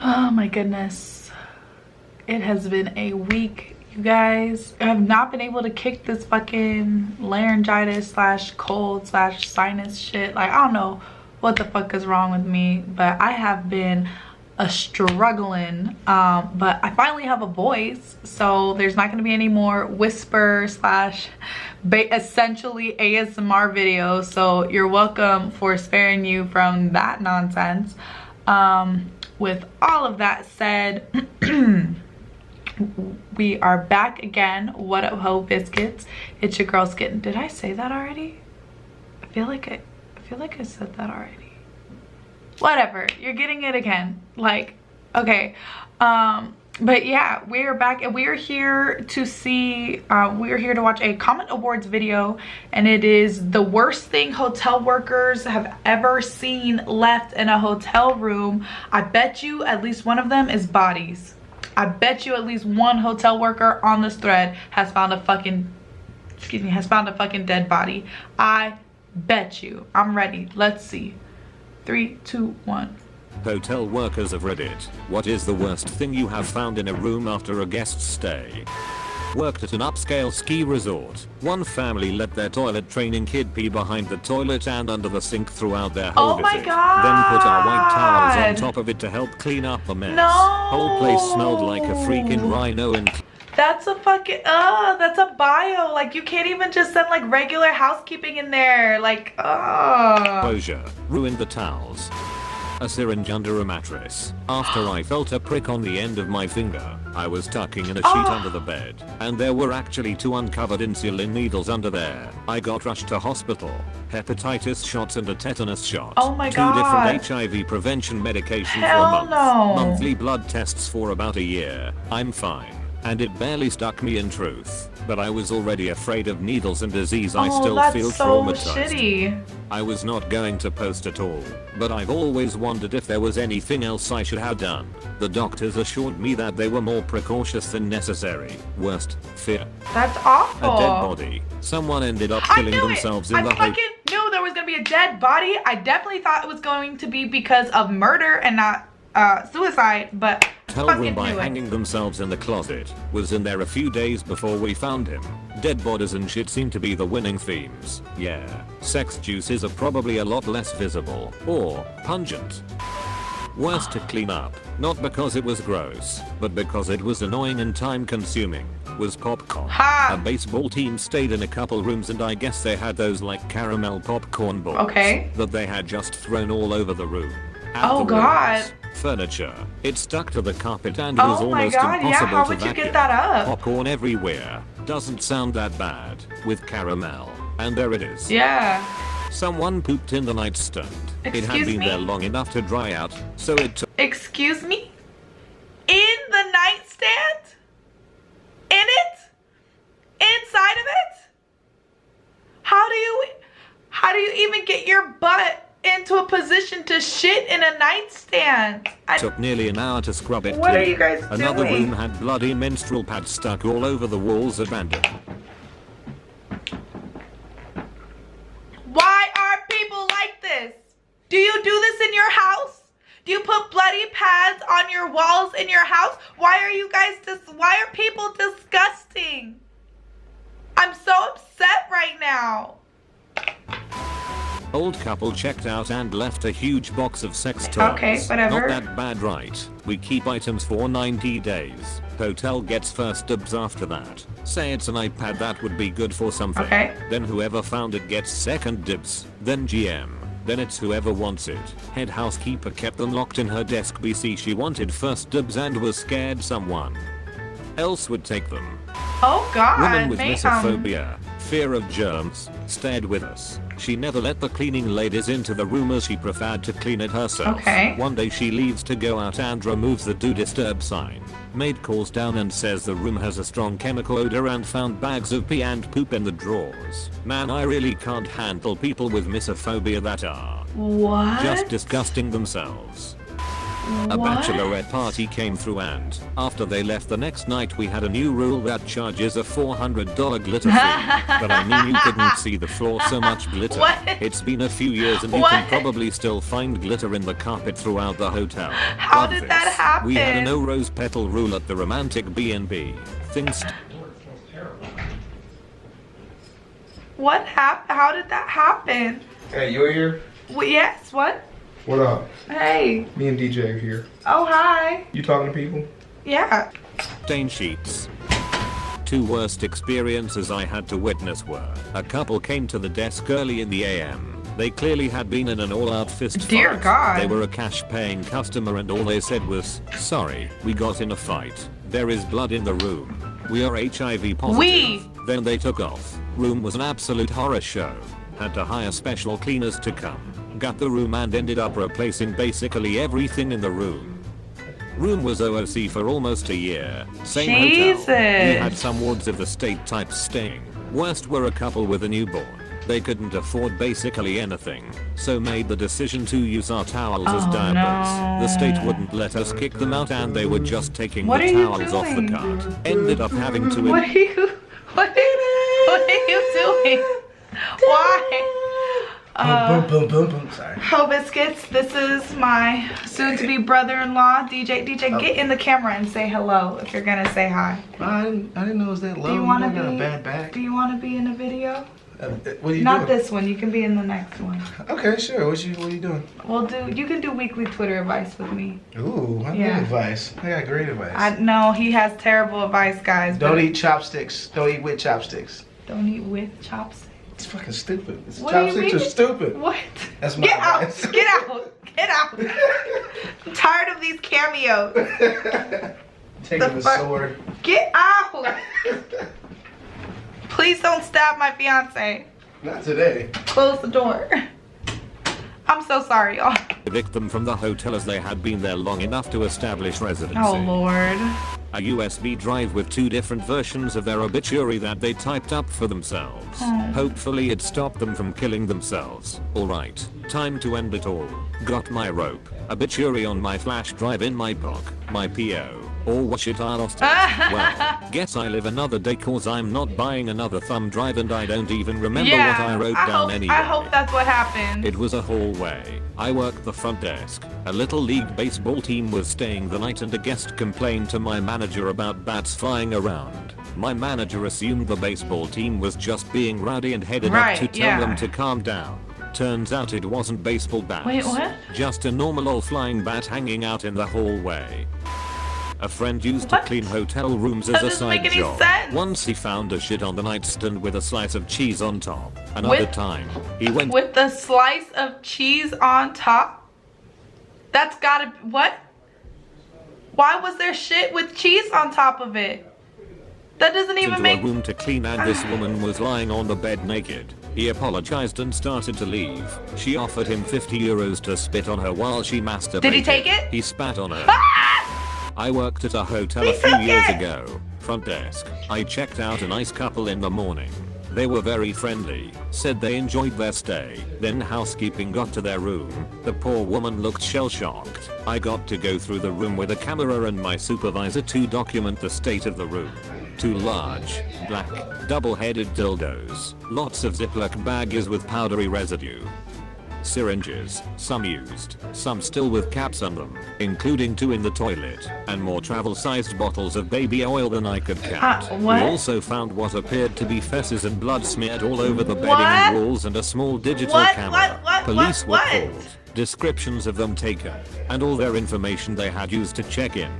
Oh my goodness. It has been a week, you guys. I have not been able to kick this fucking laryngitis slash cold slash sinus shit. Like, I don't know what the fuck is wrong with me, but I have been struggling. But I finally have a voice, so there's not going to be any more whisper slash essentially ASMR videos. So you're welcome for sparing you from that nonsense. With all of that said, we are back again. What up, ho biscuits? It's your girl Skitten. Did I say that already? I feel like I said that already. Whatever, you're getting it again. Like, okay. But yeah, we are back and we are here to see, we are here to watch a Comment Awards video, and it is the worst thing hotel workers have ever seen left in a hotel room. I bet you at least one of them is bodies. I bet you at least one hotel worker on this thread has found a fucking, has found a fucking dead body. I bet you. I'm ready. Let's see. 3, 2, 1. Hotel workers of Reddit, what is the worst thing you have found in a room after a guest stay? Worked at an upscale ski resort. One family let their toilet training kid pee behind the toilet and under the sink throughout their whole Oh my visit. God. Then put our white towels on top of it to help clean up the mess. No. Whole place smelled like a freaking rhino and That's a fucking, that's a bio. Like, you can't even just send like regular housekeeping in there. Like, closure. Ruined the towels. A syringe under a mattress. After I felt a prick on the end of my finger, I was tucking in a sheet under the bed, and there were actually 2 uncovered insulin needles under there. I got rushed to hospital. Hepatitis shots and a tetanus shot. Oh my 2 God. different HIV prevention medication Hell for a month. no. Monthly blood tests for about a year. I'm fine. And it barely stuck me in truth, but I was already afraid of needles and disease. I still that's feel so traumatized. shitty. I was not going to post at all, but I've always wondered if there was anything else I should have done. The doctors assured me that they were more precautious than necessary. Worst fear. That's awful. A dead body. Someone ended up I killing knew themselves it. in the I fucking knew there was gonna be a dead body. I definitely thought it was going to be because of murder and not suicide, but hotel room by hanging themselves in the closet. Was in there a few days before we found him. Dead bodies and shit seem to be the winning themes. Yeah, sex juices are probably a lot less visible or pungent. Worst to clean up, not because it was gross, but because it was annoying and time consuming, was popcorn. Ha! A baseball team stayed in a couple rooms and I guess they had those like caramel popcorn balls that they had just thrown all over the room. Oh God. Furniture. It stuck to the carpet and was almost impossible yeah, how to would you vacuum. get that up? Popcorn everywhere. Doesn't sound that bad. With caramel. And there it is. Yeah. Someone pooped in the nightstand. It had been there long enough to dry out, so it took. Excuse me? In the nightstand? In it? Inside of it? How do you even get your butt into a position to shit in a nightstand? Took nearly an hour to scrub it What clean. are you guys Another doing? room had bloody menstrual pads stuck all over the walls at random. Why are people like this? Do you do this in your house? Do you put bloody pads on your walls in your house? Why are you guys why are people disgusting? I'm so upset right now. Old couple checked out and left a huge box of sex toys. Okay, whatever. Not that bad, right? We keep items for 90 days. Hotel gets first dibs after that. Say it's an iPad that would be good for something. Okay. Then whoever found it gets second dibs. Then GM. Then it's whoever wants it. Head housekeeper kept them locked in her desk BC. She wanted first dibs and was scared someone else would take them. Oh God. Woman with misophonia, fear of germs, stayed with us. She never let the cleaning ladies into the room as she preferred to clean it herself. Okay. One day she leaves to go out and removes the do disturb sign. Maid calls down and says the room has a strong chemical odor and found bags of pee and poop in the drawers. Man, I really can't handle people with misophobia that are What? just disgusting themselves. A What? bachelorette party came through and, after they left the next night, we had a new rule that charges a $400 glitter fee. But I mean, you couldn't see the floor, so much glitter. What? It's been a few years and you What? can probably still find glitter in the carpet throughout the hotel. How Love did this. that happen? We had a no rose petal rule at the romantic B&B. Things What happened? How did that happen? Hey, you're here? Well, yes, what? What up? Hey. Me and DJ are here. Oh, hi. You talking to people? Yeah. stain sheets. Two worst experiences I had to witness were, a couple came to the desk early in the AM. They clearly had been in an all-out fist fight. Dear God. They were a cash-paying customer and all they said was, "Sorry, we got in a fight. There is blood in the room. We are HIV positive." We. Then they took off. Room was an absolute horror show. Had to hire special cleaners to come. Got the room and ended up replacing basically everything in the room. Room was OOC for almost a year. Same Jesus. hotel. We had some wards of the state type staying. Worst were a couple with a newborn. They couldn't afford basically anything, so made the decision to use our towels as Oh, diapers. no. The state wouldn't let us kick them out and they were just taking What the are you towels off the doing? cart. Ended up having to What are you doing? Why? Boom, boom, boom, boom. Sorry. Ho Biscuits, this is my soon-to-be brother-in-law, DJ. DJ, get in the camera and say hello if you're gonna say hi. I didn't know it was that low. Do you want to got a be? bad back. Do you want to be in a video? What are you Not doing? this one. You can be in the next one. Okay, sure. What are you doing? You can do weekly Twitter advice with me. Ooh, I Yeah. good advice. I got great advice. No, he has terrible advice, guys. Don't but eat chopsticks. Don't eat with chopsticks. Don't eat with chopsticks. It's fucking stupid. What do you Chopsticks mean? are stupid. What? That's my Get out! advice. Get out! Get out! I'm tired of these cameos. Taking the fuck? sword. Get out! Please don't stab my fiance. Not today. Close the door. I'm so sorry, y'all. Evict them from the hotel as they had been there long enough to establish residency. Oh Lord. A USB drive with two different versions of their obituary that they typed up for themselves. Oh. Hopefully it stopped them from killing themselves. Alright, time to end it all. Got my rope, obituary on my flash drive in my book, my PO. Or what it I lost it. Well, guess I live another day cause I'm not buying another thumb drive and I don't even remember what I wrote down anyway. I hope that's what happened. It was a hallway. I worked the front desk. A little league baseball team was staying the night and a guest complained to my manager about bats flying around. My manager assumed the baseball team was just being rowdy and headed up to tell them to calm down. Turns out it wasn't baseball bats. Wait, what? Just a normal old flying bat hanging out in the hallway. A friend used What? to clean hotel rooms That as a doesn't make side any job. sense. Once he found a shit on the nightstand with a slice of cheese on top. Another time, he went with the slice of cheese on top? That's gotta what? Why was there shit with cheese on top of it? That doesn't even into make a room to clean and this woman was lying on the bed naked. He apologized and started to leave. She offered him 50 euros to spit on her while she masturbated. Did he take it? He spat on her. Ah! I worked at a hotel He a few took years it! ago. Front desk. I checked out a nice couple in the morning. They were very friendly, said they enjoyed their stay. Then housekeeping got to their room. The poor woman looked shell-shocked. I got to go through the room with a camera and my supervisor to document the state of the room. Two large, black, double-headed dildos. Lots of Ziploc bags with powdery residue. Syringes, some used, some still with caps on them, including two in the toilet, and more travel-sized bottles of baby oil than I could count. what? We also found what appeared to be feces and blood smeared all over the bedding What? and walls and a small digital What? camera. What? Police What? were called, descriptions of them taken, and all their information they had used to check in.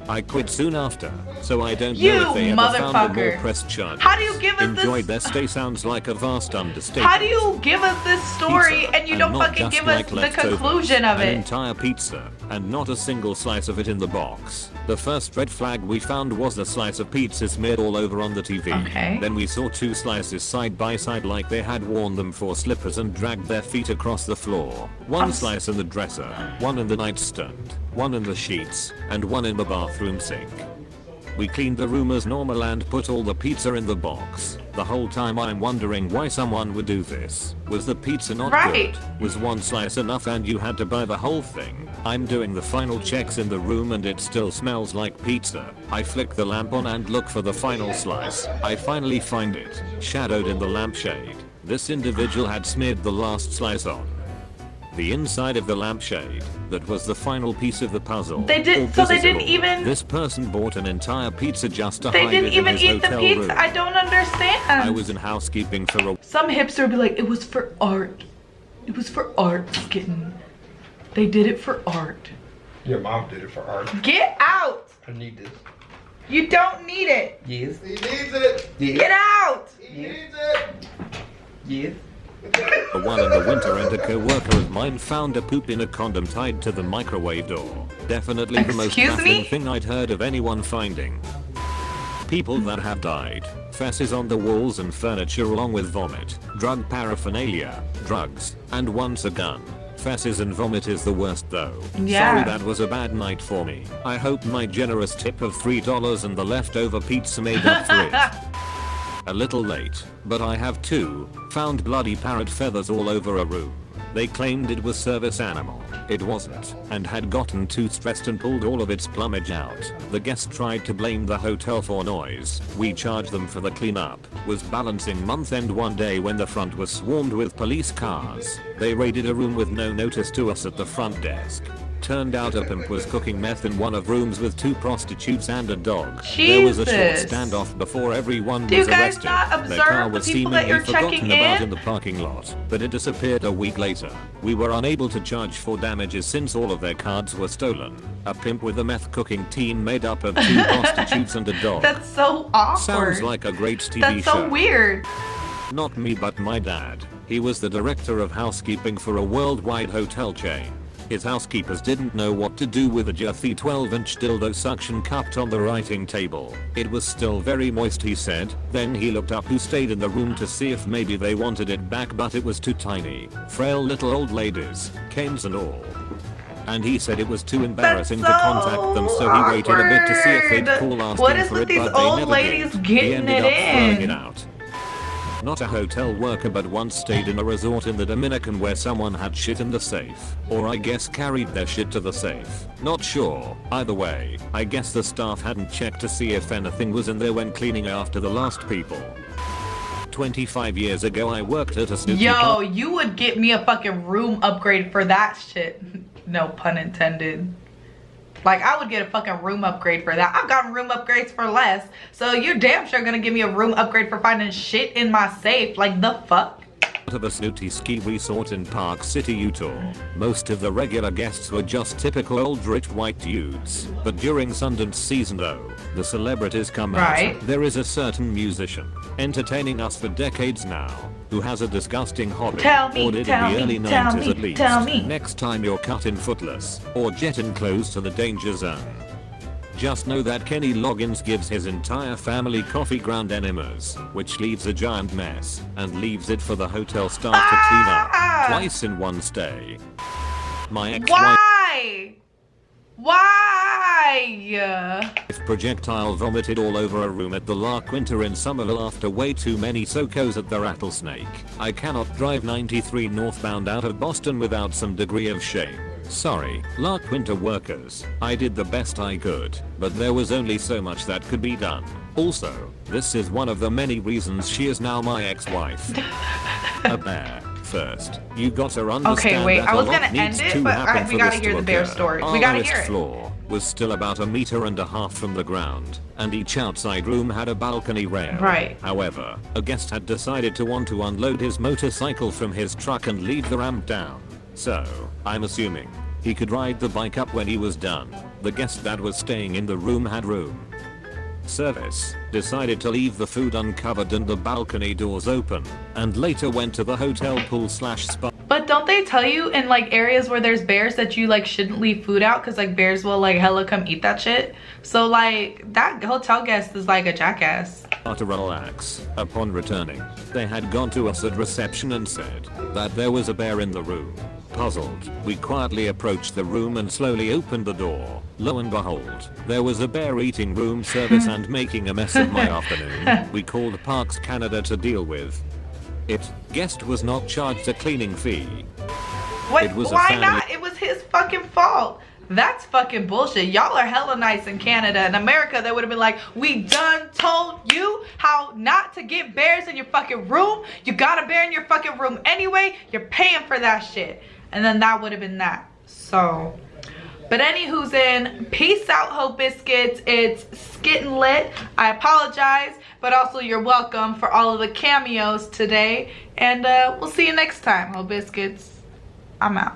I quit soon after, so I don't You know if they ever found a more motherfucker. pressed charges. How do you give us Enjoyed this- their stay sounds like a vast understatement. How do you give us this story Pizza, and you don't not fucking just give like us the leftovers, conclusion of an it? entire pizza, and not a single slice of it in the box. The first red flag we found was the slice of pizza smeared all over on the TV. Okay. Then we saw two slices side by side like they had worn them for slippers and dragged their feet across the floor. One slice in the dresser, one in the nightstand, one in the sheets, and one in the bathroom sink. We cleaned the room as normal and put all the pizza in the box. The whole time I'm wondering why someone would do this. Was the pizza not Right. good? Was one slice enough and you had to buy the whole thing? I'm doing the final checks in the room and it still smells like pizza. I flick the lamp on and look for the final slice. I finally find it, shadowed in the lampshade. This individual had smeared the last slice on the inside of the lampshade. That was the final piece of the puzzle. They did, so they didn't even. This person bought an entire pizza just to They hide didn't it even in his eat the hotel pizza. room. I don't understand. I was in housekeeping for a. Some hipster would be like, it was for art. It was for art, Skitten. They did it for art. Your mom did it for art. Get out! I need this. You don't need it. Yes. He needs it. Yes. Get out! He needs it. Yes. While in the winter and a co-worker of mine found a poop in a condom tied to the microwave door. Definitely the most Excuse baffling me? thing I'd heard of anyone finding. People that have died. Fesses on the walls and furniture along with vomit, drug paraphernalia, drugs, and once a gun. Fesses and vomit is the worst though. Yeah. Sorry that was a bad night for me. I hope my generous tip of $3 and the leftover pizza made up for it. A little late, but I have found bloody parrot feathers all over a room. They claimed it was service animal. It wasn't, and had gotten too stressed and pulled all of its plumage out. The guest tried to blame the hotel for noise. We charged them for the cleanup. Was balancing month end one day when the front was swarmed with police cars. They raided a room with no notice to us at the front desk. Turned out a pimp was cooking meth in one of rooms with 2 prostitutes and a dog. There was a short Jesus. standoff before everyone Do was you guys arrested. not Their observe car the was people that seemingly you're checking forgotten about in? in the parking lot, but it disappeared a week later. We were unable to charge for damages since all of their cards were stolen. A pimp with a meth cooking team made up of 2 prostitutes and a dog. That's so awkward. Sounds like a great TV That's show. so weird. Not me but my dad. He was the director of housekeeping for a worldwide hotel chain. His housekeepers didn't know what to do with a Jerthy 12-inch dildo suction cupped on the writing table. It was still very moist, he said. Then he looked up who stayed in the room to see if maybe they wanted it back, but it was too tiny. Frail little old ladies, canes and all. And he said it was too embarrassing to contact them, so he waited a bit to see if they'd call asking What is for with it, these but they old never ladies did. getting He ended it up throwing in? it out. Not a hotel worker, but once stayed in a resort in the Dominican where someone had shit in the safe. Or I guess carried their shit to the safe. Not sure. Either way, I guess the staff hadn't checked to see if anything was in there when cleaning after the last people. 25 years ago I worked at a snooty Yo, you would get me a fucking room upgrade for that shit. No pun intended. Like, I would get a fucking room upgrade for that. I've gotten room upgrades for less. So you're damn sure gonna give me a room upgrade for finding shit in my safe. Like, the fuck? of a snooty ski resort in Park City, Utah. Most of the regular guests were just typical old rich white dudes. But during Sundance season though, the celebrities come Right. out. There is a certain musician, entertaining us for decades now, who has a disgusting hobby. Tell me, or did tell in the me, early tell 90s me, at least. tell me. Next time you're cut in footless, or jetting close to the danger zone, just know that Kenny Loggins gives his entire family coffee ground enemas, which leaves a giant mess, and leaves it for the hotel staff to clean up, twice in one stay. My ex-wife Why? projectile vomited all over a room at the La Quinta in Summerville after way too many SoCos at the Rattlesnake. I cannot drive 93 northbound out of Boston without some degree of shame. Sorry, La Quinta workers, I did the best I could, but there was only so much that could be done. Also, this is one of the many reasons she is now my ex-wife. Up there. First, you gotta understand Okay, wait, that I was a lot gonna needs end it, to but happen we for gotta this hear to the bear occur. story. We Our gotta lowest hear it. floor was still about 1.5 meters from the ground, and each outside room had a balcony rail. Right. However, a guest had decided to want to unload his motorcycle from his truck and leave the ramp down. So, I'm assuming he could ride the bike up when he was done. The guest that was staying in the room had room service, decided to leave the food uncovered and the balcony doors open, and later went to the hotel pool/spa. But don't they tell you in like areas where there's bears that you like shouldn't leave food out because like bears will like hella come eat that shit? So like that hotel guest is like a jackass. To relax. Upon returning, they had gone to us at reception and said that there was a bear in the room. Puzzled, we quietly approached the room and slowly opened the door. Lo and behold, there was a bear eating room service and making a mess of my afternoon. We called Parks Canada to deal with it. Guest was not charged a cleaning fee. Wait, why not? It was his fucking fault. That's fucking bullshit. Y'all are hella nice in Canada. In America, they would have been like, we done told you how not to get bears in your fucking room. You got a bear in your fucking room anyway. You're paying for that shit. And then that would have been that. So, but anywho's in, peace out, Hope Biscuits. It's Skitten Lit. I apologize, but also you're welcome for all of the cameos today. And we'll see you next time, Hope Biscuits. I'm out.